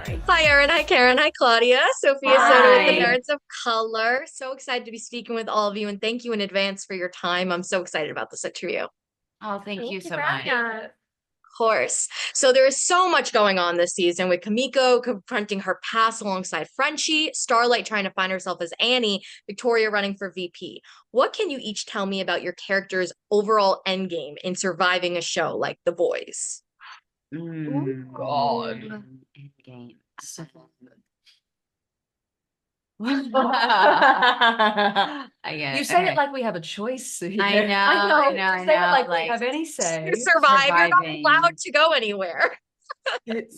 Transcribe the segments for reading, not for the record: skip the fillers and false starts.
Hi, Erin. Hi, Karen. Hi, Claudia. Sophia Soto with the Nerds of Color. So excited to be speaking with all of you, and thank you in advance for your time. I'm so excited about this interview. Oh, thank you so for much. having us. Of course. So there is so much going on this season with Kimiko confronting her past alongside Frenchie, Starlight trying to find herself as Annie, Victoria running for VP. What can you each tell me about your character's overall endgame in surviving a show like The Boys? God. Endgame. You say it like we have a choice. I know. Say it like we have any say. You survive. You're not Surviving. allowed to go anywhere. It's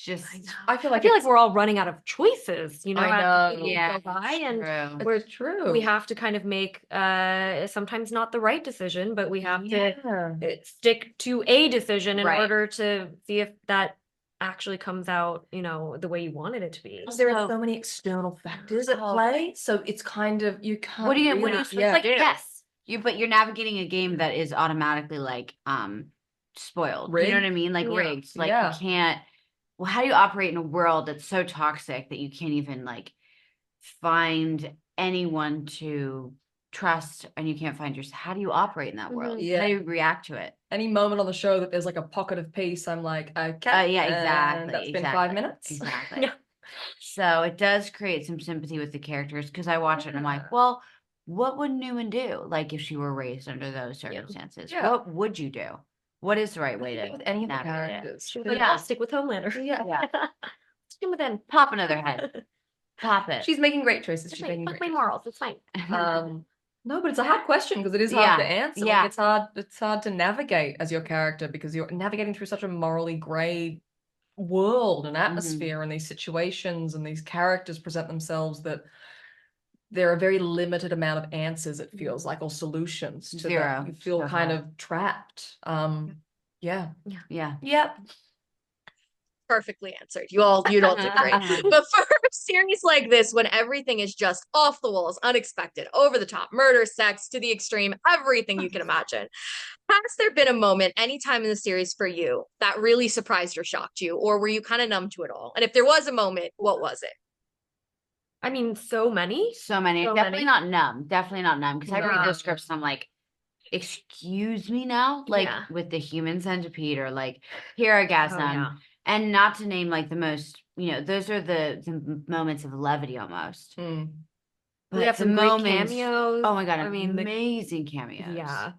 just I feel like we're all running out of choices, you know, I as know. the weeks Yeah, go by, and true. we're It's true. we have to kind of make sometimes not the right decision, but we have to Yeah. stick to a decision in Right. order to see if that actually comes out, you know, the way you wanted it to be. There are so many external factors at play, so it's kind of you can't. What do you really- it's yeah. like yes. But you're navigating a game that is automatically like spoiled. You know what I Rigged? mean? Like Yeah. rigged. Like Yeah. you can't how do you operate in a world that's so toxic that you can't even like find anyone to trust, and you can't find yourself? How do you operate in that world? Yeah. How do you react to it? Any moment on the show that there's like a pocket of peace, I'm like, okay. Yeah, and exactly. That's been 5 minutes. Exactly. Yeah. So it does create some sympathy with the characters, because I watch it and I'm like, well, what would Newman do? Like if she were raised under those circumstances, Yeah. what would you do? What is the right way to With any of the navigate it? characters. She was But like, yeah. I'll stick with Homelander. Yeah. Stick with him. Pop another head. Pop it. She's making great choices. That's She's right. making Fuck great my morals. It's fine. No, but it's a hard question because it is hard to Yeah, answer. yeah. Like it's hard to navigate as your character because you're navigating through such a morally grey world and atmosphere and these situations, and these characters present themselves that there are very limited amount of answers, it feels like, or solutions to Zero. that. You feel So kind hard. of trapped. Yeah. Yeah. Yep. Perfectly answered. You all did great. But for a series like this, when everything is just off the walls, unexpected, over the top, murder, sex, to the extreme, everything you can imagine, has there been a moment anytime in the series for you that really surprised or shocked you, or were you kind of numb to it all? And if there was a moment, what was it? I mean, so many. So many. So Definitely many. not numb. Definitely not numb. Because I read Yeah. those scripts and I'm like, excuse me now? Like Yeah. with the human centipede, or like here orgasm. yeah. And not to name like the most, you know, those are the moments of levity almost. Mm. But We have the some great moments, cameos. oh my God, I mean, amazing cameos. yeah.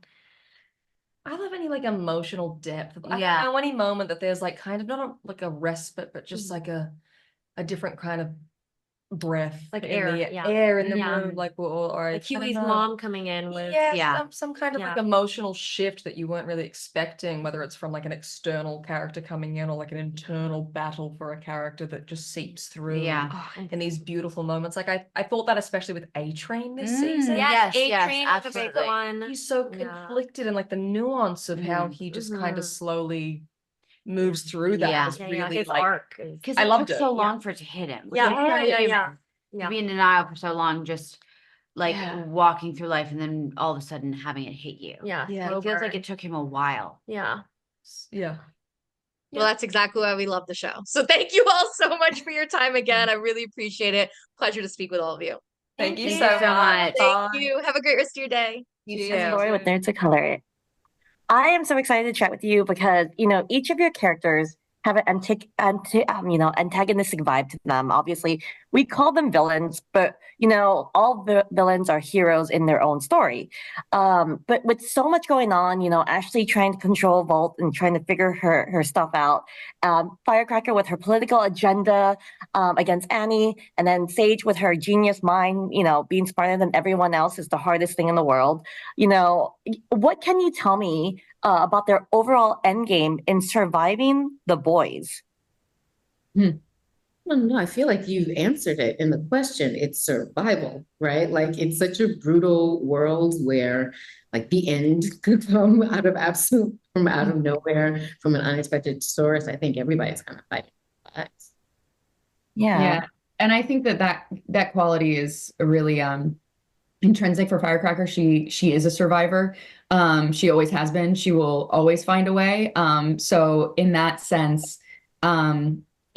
I love any like emotional depth. I Yeah. don't know any moment that there's like kind of not like a respite, but just like a different kind of breath, Like in air, the yeah. air in the Yeah. room, like or Like I don't Huey's know. mom coming in with Yeah, some kind of like Yeah. emotional shift that you weren't really expecting, whether it's from like an external character coming in or like an internal battle for a character that just seeps through. Yeah. Oh, and In these beautiful moments. Like I thought that especially with A-Train this Mm, season. yeah. yes, yes, A-Train was a big absolutely. one. He's so Yeah. conflicted, and like the nuance of how he just kind of slowly moves through that Yeah. was Yeah, really his like arc is Because I it loved took it. so long for it to hit him. Yeah, Like, yeah. To be in denial for so long, just like Yeah. walking through life, and then all of a sudden having it hit you. Yeah. Yeah. It feels like slow it took him a while. burn. Yeah. Yeah. Well, that's exactly why we love the show. So thank you all so much for your time again. I really appreciate it. Pleasure to speak with all of you. Thank you Thank so you so much. much. Thank you. Have a great rest of your day. You This too. is Valorie with Nerds of Color. I am so excited to chat with you because, you know, each of your characters have an antagonistic vibe to them. Obviously, we call them villains, but, you know, all villains are heroes in their own story. But with so much going on, you know, Ashley trying to control Vault and trying to figure her stuff out, Firecracker with her political agenda against Annie, and then Sage with her genius mind, you know, being smarter than everyone else is the hardest thing in the world. You know, what can you tell me about their overall endgame in surviving the boys? Well, no, I feel like you answered it in the question. It's survival, right? Like it's such a brutal world where like the end could come out of from out of nowhere, from an unexpected source. I think everybody's kind of fighting for their lives. Yeah. And I think that quality is really intrinsic for Firecracker. She is a survivor. She always has been. She will always find a way. So in that sense,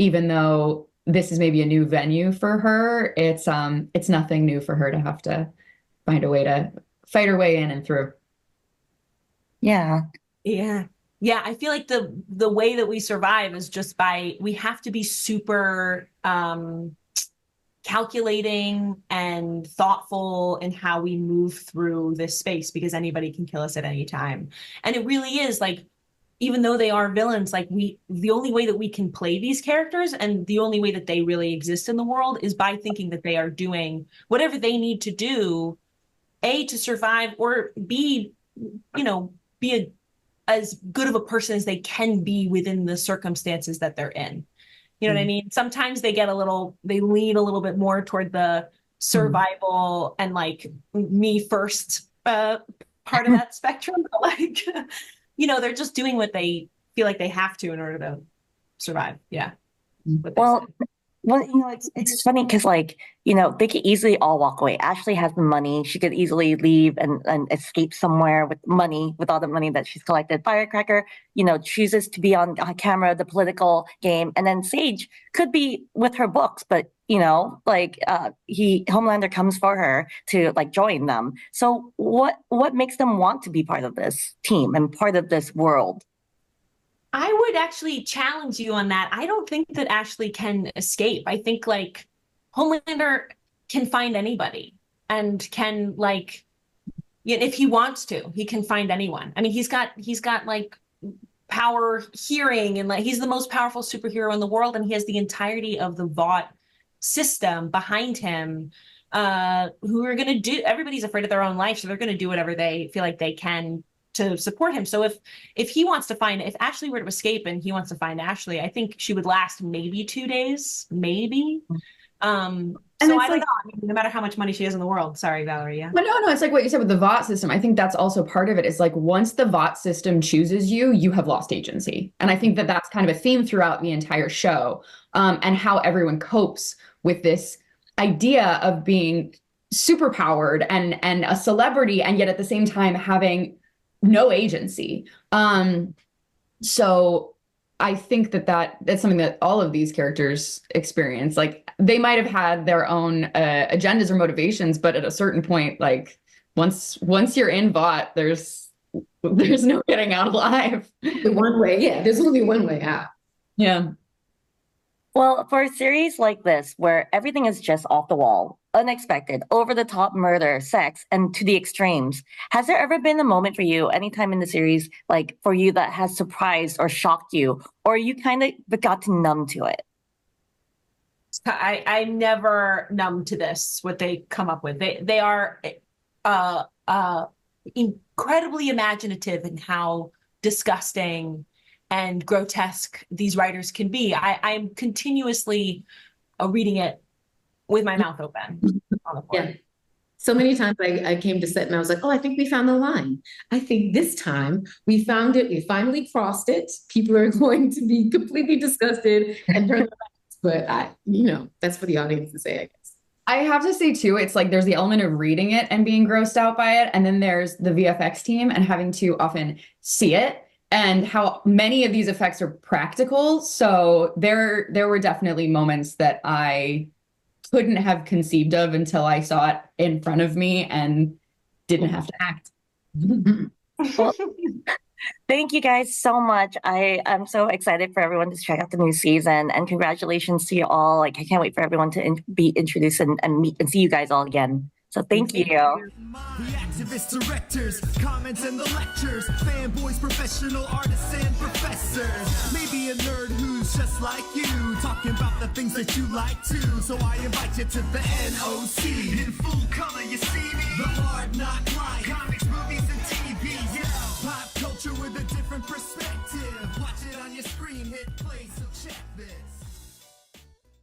even though this is maybe a new venue for her, it's nothing new for her to have to find a way to fight her way in and through. Yeah. Yeah. Yeah, I feel like the way that we survive is just we have to be super calculating and thoughtful in how we move through this space, because anybody can kill us at any time. And it really is like, even though they are villains, like the only way that we can play these characters and the only way that they really exist in the world is by thinking that they are doing whatever they need to do, A, to survive, or B, be as good of a person as they can be within the circumstances that they're in. You know what I mean? Sometimes they lean a little bit more toward the survival and like me first part of that spectrum. But like, they're just doing what they feel like they have to in order to survive. Yeah. Well, it's funny because, like, they could easily all walk away. Ashley has the money. She could easily leave and escape somewhere with all the money that she's collected. Firecracker, chooses to be on camera, the political game. And then Sage could be with her books, but, Homelander comes for her to, like, join them. So what makes them want to be part of this team and part of this world? I would actually challenge you on that. I don't think that Ashley can escape. I think like Homelander can find anybody and can if he wants to, he can find anyone. I mean, he's got like power hearing and like he's the most powerful superhero in the world, and he has the entirety of the Vought system behind him. Who are going to do? Everybody's afraid of their own life, so they're going to do whatever they feel like they can to support him. So if Ashley were to escape and he wants to find Ashley, I think she would last maybe 2 days, maybe. So I don't know. I mean, no matter how much money she has in the world. Sorry, Valorie. Yeah. But no, it's like what you said with the Vought system. I think that's also part of it. Is like once the Vought system chooses you, you have lost agency. And I think that that's kind of a theme throughout the entire show, and how everyone copes with this idea of being super powered and a celebrity, and yet at the same time having no agency. So I think that's something that all of these characters experience. Like they might have had their own agendas or motivations, but at a certain point, like once you're in Vought, there's no getting out alive. The one way, yeah, there's only one way out. Yeah. Well, for a series like this, where everything is just off the wall, unexpected, over-the-top murder, sex, and to the extremes, has there ever been a moment for you, anytime in the series, like for you that has surprised or shocked you, or you kind of got to numb to it? I'm never numb to this, what they come up with. They are incredibly imaginative in how disgusting and grotesque these writers can be. I'm continuously reading it with my mouth open on the floor. Yeah. So many times I came to set and I was like, oh, I think we found the line. I think this time we found it. We finally crossed it. People are going to be completely disgusted and turn their backs. But that's for the audience to say, I guess. I have to say too, it's like there's the element of reading it and being grossed out by it. And then there's the VFX team and having to often see it, and how many of these effects are practical. So there were definitely moments that I couldn't have conceived of until I saw it in front of me and didn't have to act. Well, thank you guys so much. I'm so excited for everyone to check out the new season, and congratulations to you all. Like, I can't wait for everyone to be introduced and meet and see you guys all again. So thank you. The activists, directors, comments and the lectures, fanboys, professional artists and professors. Maybe a nerd who's just like you, talking about the things that you like too. So I invite you to the NOC. In full color, you see me. The Hard Knock